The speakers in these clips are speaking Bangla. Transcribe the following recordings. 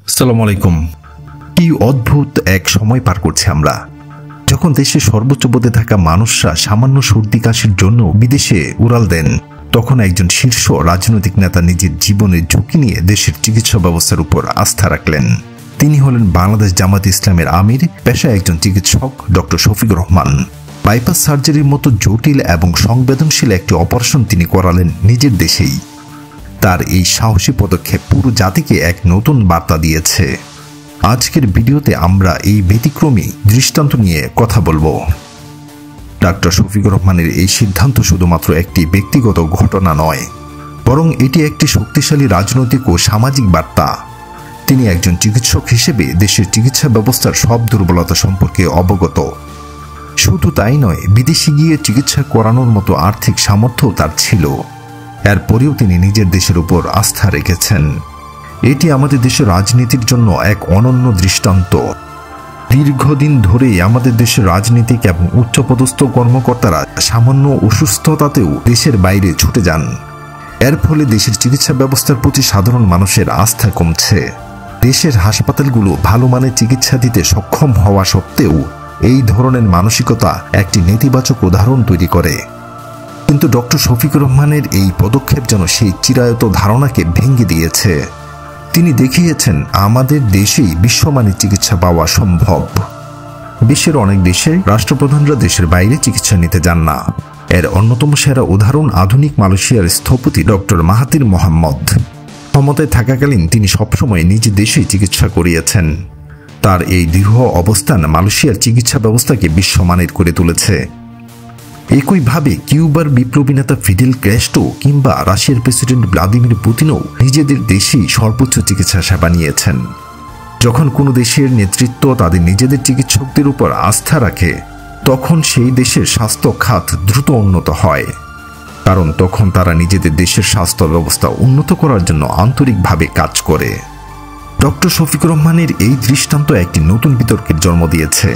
আসসালামু আলাইকুম। কি অদ্ভুত এক সময় পার করছি আমরা, যখন দেশের সর্বোচ্চ পদে থাকা মানুষরা সামান্য সর্দি কাশির জন্য বিদেশে উড়াল দেন, তখন একজন শীর্ষ রাজনৈতিক নেতা নিজের জীবনের ঝুঁকি নিয়ে দেশের চিকিৎসা ব্যবস্থার উপর আস্থা রাখলেন। তিনি হলেন বাংলাদেশ জামায়াতে ইসলামের আমির, পেশায় একজন চিকিৎসক ডক্টর শফিকুর রহমান। বাইপাস সার্জারির মতো জটিল এবং সংবেদনশীল একটি অপারেশন তিনি করালেন নিজের দেশেই। তার এই সাহসী পদক্ষেপ পুরো জাতিকে এক নতুন বার্তা দিয়েছে। আজকের ভিডিওতে আমরা এই ব্যতিক্রমী দৃষ্টান্ত নিয়ে কথা বলবো। ডক্টর শফিকুর রহমানের এই সিদ্ধান্ত শুধুমাত্র একটি ব্যক্তিগত ঘটনা নয়, বরং এটি একটি শক্তিশালী রাজনৈতিক ও সামাজিক বার্তা। তিনি একজন চিকিৎসক হিসেবে দেশের চিকিৎসা ব্যবস্থার সব দুর্বলতা সম্পর্কে অবগত। শুধু তাই নয়, বিদেশে গিয়ে চিকিৎসা করানোর মতো আর্থিক সামর্থ্য তার ছিল। এরপরেও তিনি নিজের দেশের উপর আস্থা রেখেছেন। এটি আমাদের দেশের রাজনীতির জন্য এক অনন্য দৃষ্টান্ত। দীর্ঘদিন ধরেই আমাদের দেশের রাজনীতিক এবং উচ্চপদস্থ কর্মকর্তারা সামান্য অসুস্থতাতেও দেশের বাইরে ছুটে যান। এর ফলে দেশের চিকিৎসা ব্যবস্থার প্রতি সাধারণ মানুষের আস্থা কমছে। দেশের হাসপাতালগুলো ভালো মানের চিকিৎসা দিতে সক্ষম হওয়া সত্ত্বেও এই ধরনের মানসিকতা একটি নেতিবাচক উদাহরণ তৈরি করে। কিন্তু ডক্টর শফিকুর রহমানের এই পদক্ষেপ যেন সেই চিরায়ত ধারণাকে ভেঙে দিয়েছে। তিনি দেখিয়েছেন আমাদের দেশেই বিশ্বমানের চিকিৎসা পাওয়া সম্ভব। বিশ্বের অনেক দেশে রাষ্ট্রপ্রধানরা দেশের বাইরে চিকিৎসা নিতে যান না। এর অন্যতম সেরা উদাহরণ আধুনিক মালয়েশিয়ার স্থপতি ডক্টর মাহাথির মোহাম্মদ। ক্ষমতায় থাকাকালীন তিনি সবসময় নিজ দেশেই চিকিৎসা করিয়েছেন। তার এই দৃঢ় অবস্থান মালয়েশিয়ার চিকিৎসা ব্যবস্থাকে বিশ্বমানের করে তুলেছে। একইভাবে কিউবার বিপ্লবী নেতা ফিডেল ক্যাস্ট্রো কিংবা রাশিয়ার প্রেসিডেন্ট ভ্লাদিমির পুতিনও নিজেদের দেশেই সর্বোচ্চ চিকিৎসা সেবা নিয়েছেন। যখন কোনো দেশের নেতৃত্ব তাদের নিজেদের চিকিৎসকদের উপর আস্থা রাখে, তখন সেই দেশের স্বাস্থ্য খাত দ্রুত উন্নত হয়। কারণ তখন তারা নিজেদের দেশের স্বাস্থ্য ব্যবস্থা উন্নত করার জন্য আন্তরিকভাবে কাজ করে। ডক্টর শফিকুর রহমানের এই দৃষ্টান্ত একটি নতুন বিতর্কের জন্ম দিয়েছে।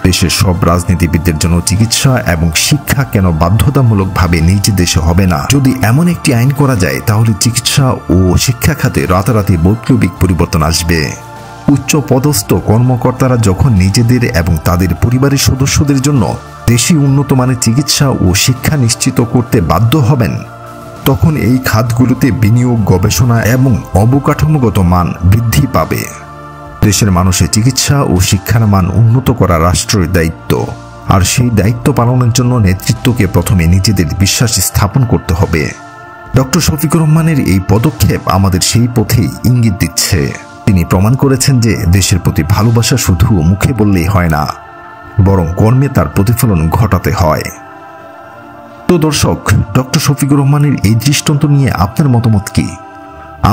দেশের সব রাজনীতিবিদদের জন্য চিকিৎসা এবং শিক্ষা কেন বাধ্যতামূলকভাবে নিজ দেশে হবে না? যদি এমন একটি আইন করা যায়, তাহলে চিকিৎসা ও শিক্ষা খাতে রাতারাতি বৈপ্লবিক পরিবর্তন আসবে। উচ্চ পদস্থ কর্মকর্তারা যখন নিজেদের এবং তাদের পরিবারের সদস্যদের জন্য দেশি উন্নত মানের চিকিৎসা ও শিক্ষা নিশ্চিত করতে বাধ্য হবেন, তখন এই খাতগুলোতে বিনিয়োগ, গবেষণা এবং অবকাঠামোগত মান বৃদ্ধি পাবে। দেশের মানুষের চিকিৎসা ও শিক্ষার মান উন্নত করা রাষ্ট্রের দায়িত্ব। আর সেই দায়িত্ব পালনের জন্য নেতৃত্বকে প্রথমে নিজেদের বিশ্বাস স্থাপন করতে হবে। ডক্টর শফিকুর রহমানের এই পদক্ষেপ আমাদের সেই পথেই ইঙ্গিত দিচ্ছে। তিনি প্রমাণ করেছেন যে দেশের প্রতি ভালোবাসা শুধু মুখে বললেই হয় না, বরং কর্মে তার প্রতিফলন ঘটাতে হয়। তো দর্শক, ডক্টর শফিকুর রহমানের এই দৃষ্টান্ত নিয়ে আপনার মতামত কি?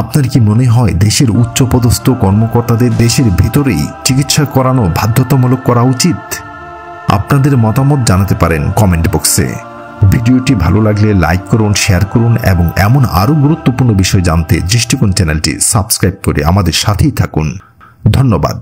আপনার কি মনে হয় দেশের উচ্চপদস্থ কর্মকর্তাদের দেশের ভিতরেই চিকিৎসা করানো বাধ্যতামূলক করা উচিত? আপনাদের মতামত জানাতে পারেন কমেন্ট বক্সে। ভিডিওটি ভালো লাগলে লাইক করুন, শেয়ার করুন এবং এমন আরও গুরুত্বপূর্ণ বিষয় জানতে দৃষ্টিকোণ চ্যানেলটি সাবস্ক্রাইব করে আমাদের সাথেই থাকুন। ধন্যবাদ।